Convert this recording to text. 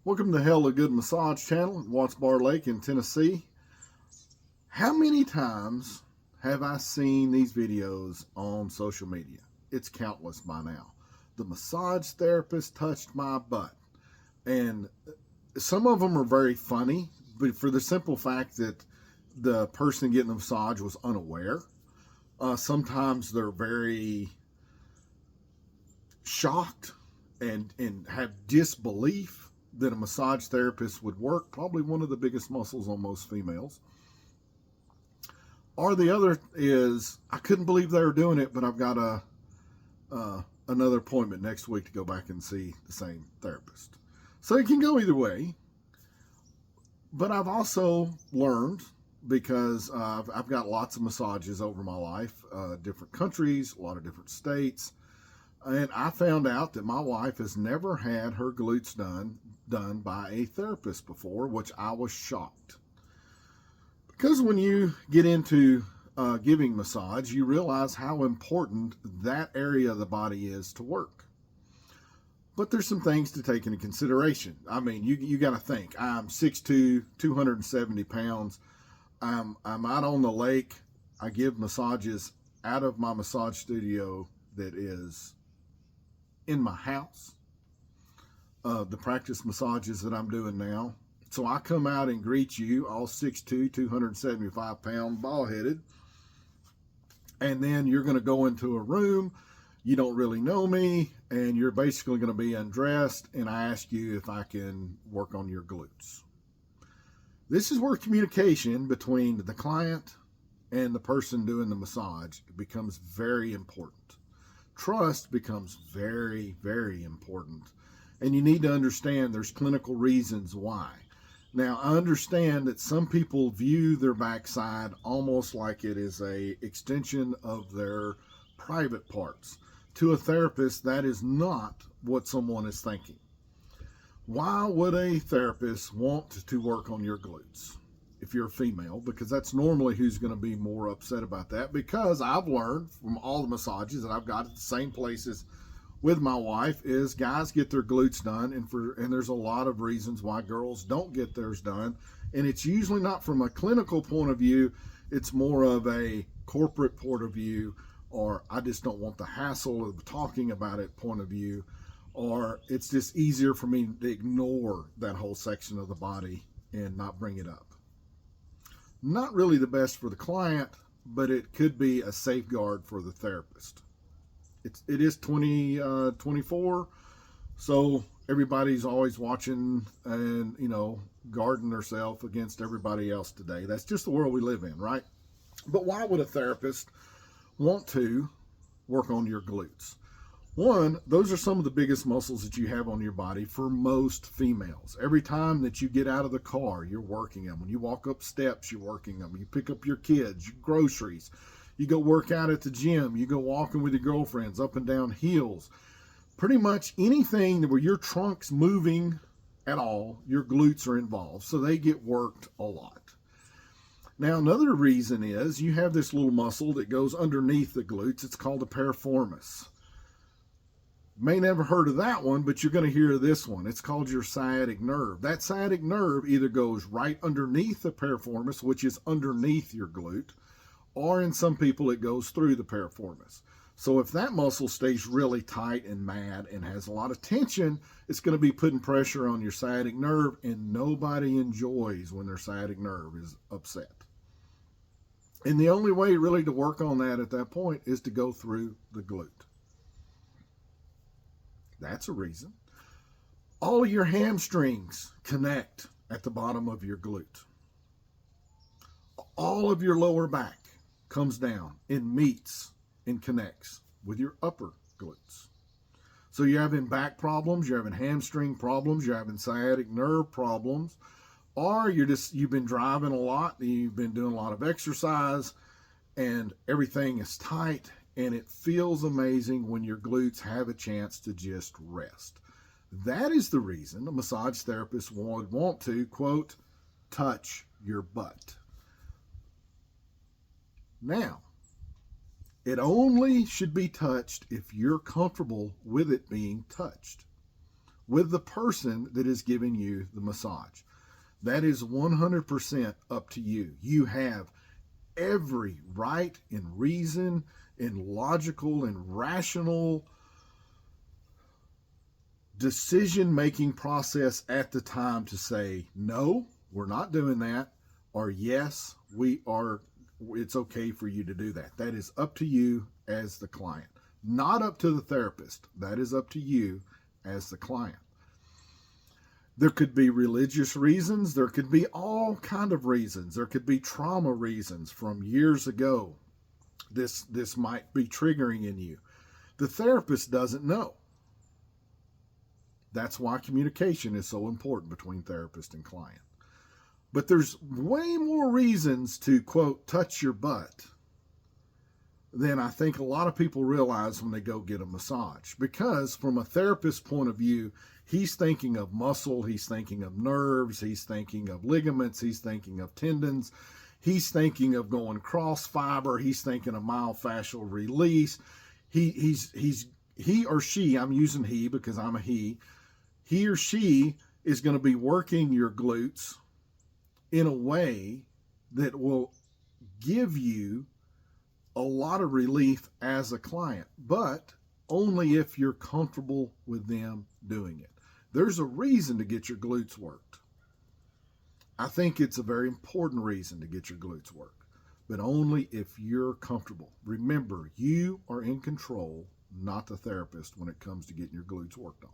Welcome to Hellagood Massage Channel in Watts Bar Lake in Tennessee. How many times have I seen these videos on social media? It's countless by now. The massage therapist touched my butt. And some of them are very funny, but for the simple fact that the person getting the massage was unaware. Sometimes they're very shocked and have disbelief that a massage therapist would work, probably one of the biggest muscles on most females. Or the other is, I couldn't believe they were doing it, but I've got another appointment next week to go back and see the same therapist. So it can go either way. But I've also learned, because I've got lots of massages over my life, different countries, a lot of different states, and I found out that my wife has never had her glutes done by a therapist before, which I was shocked. Because when you get into giving massage, you realize how important that area of the body is to work. But there's some things to take into consideration. I mean, you got to think. I'm 6'2", 270 pounds. I'm out on the lake. I give massages out of my massage studio that is in my house, the practice massages that I'm doing now. So I come out and greet you, all 6'2", 275 pound, bald headed. And then you're going to go into a room. You don't really know me, and you're basically going to be undressed, and I ask you if I can work on your glutes. This is where communication between the client and the person doing the massage becomes very important. Trust becomes very, very important. And you need to understand there's clinical reasons why. Now, I understand that some people view their backside almost like it is a extension of their private parts. To a therapist, that is not what someone is thinking. Why would a therapist want to work on your glutes if you're a female? Because that's normally who's going to be more upset about that. Because I've learned from all the massages that I've got at the same places with my wife is guys get their glutes done, and there's a lot of reasons why girls don't get theirs done. And it's usually not from a clinical point of view. It's more of a corporate point of view, or I just don't want the hassle of talking about it point of view, or it's just easier for me to ignore that whole section of the body and not bring it up. Not really the best for the client, but it could be a safeguard for the therapist. It is 2024, so everybody's always watching and, guarding themselves against everybody else today. That's just the world we live in, right? But why would a therapist want to work on your glutes? One, those are some of the biggest muscles that you have on your body for most females. Every time that you get out of the car, you're working them. When you walk up steps, you're working them. You pick up your kids, your groceries. You go work out at the gym. You go walking with your girlfriends up and down hills. Pretty much anything where your trunk's moving at all, your glutes are involved. So they get worked a lot. Now, another reason is you have this little muscle that goes underneath the glutes. It's called the piriformis. May never heard of that one, but you're going to hear this one. It's called your sciatic nerve. That sciatic nerve either goes right underneath the piriformis, which is underneath your glute, or in some people it goes through the piriformis. So if that muscle stays really tight and mad and has a lot of tension, it's going to be putting pressure on your sciatic nerve, and nobody enjoys when their sciatic nerve is upset. And the only way really to work on that at that point is to go through the glute. That's a reason. All of your hamstrings connect at the bottom of your glute. All of your lower back comes down and meets and connects with your upper glutes. So you're having back problems, you're having hamstring problems, you're having sciatic nerve problems, or you've been driving a lot, you've been doing a lot of exercise, and everything is tight, and it feels amazing when your glutes have a chance to just rest. That is the reason a massage therapist would want to, quote, touch your butt. Now, it only should be touched if you're comfortable with it being touched. with the person that is giving you the massage. That is 100% up to you. You have every right and reason and logical and rational decision-making process at the time to say, no, we're not doing that, or yes, it's okay for you to do that. That is up to you as the client, not up to the therapist. That is up to you as the client. There could be religious reasons. There could be all kind of reasons. There could be trauma reasons from years ago. This might be triggering in you. The therapist doesn't know. That's why communication is so important between therapist and client. But there's way more reasons to, quote, touch your butt than I think a lot of people realize when they go get a massage. Because from a therapist's point of view, he's thinking of muscle, he's thinking of nerves, he's thinking of ligaments, he's thinking of tendons, he's thinking of going cross fiber, he's thinking of myofascial release. He or she, I'm using he because I'm a he or she is going to be working your glutes in a way that will give you a lot of relief as a client, but only if you're comfortable with them doing it. There's a reason to get your glutes worked. I think it's a very important reason to get your glutes worked, but only if you're comfortable. Remember, you are in control, not the therapist, when it comes to getting your glutes worked on.